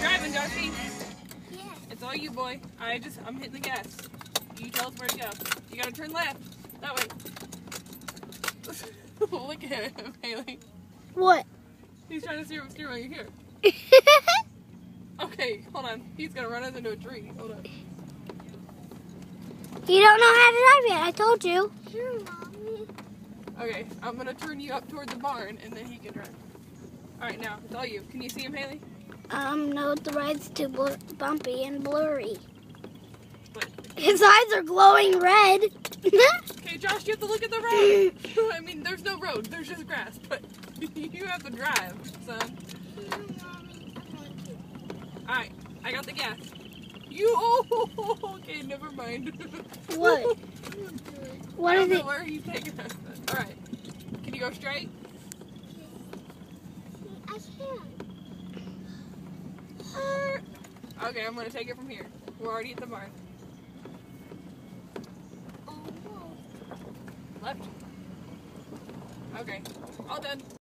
driving, Joshy? Yeah. It's all you, boy. I'm hitting the gas. You tell us where to go. You gotta turn left. That way. Look at him, Haley. What? He's trying to steer while you're here. Okay, hold on. He's gonna run us into a tree. Hold on. You don't know how to drive yet, I told you. Sure, Mommy. Okay, I'm gonna turn you up toward the barn and then he can drive. Alright, now, it's all you. Can you see him, Haley? No, the ride's too bumpy and blurry. But, His eyes are glowing red. okay, Josh, you have to look at the road. I mean, there's no road. There's just grass. But you have to drive, son. Alright, I got the gas. Okay, never mind. What? What I is don't know it? where he's taking us. Alright, can you go straight? I can. Okay, I'm gonna take it from here. We're already at the barn. Left. Okay, all done.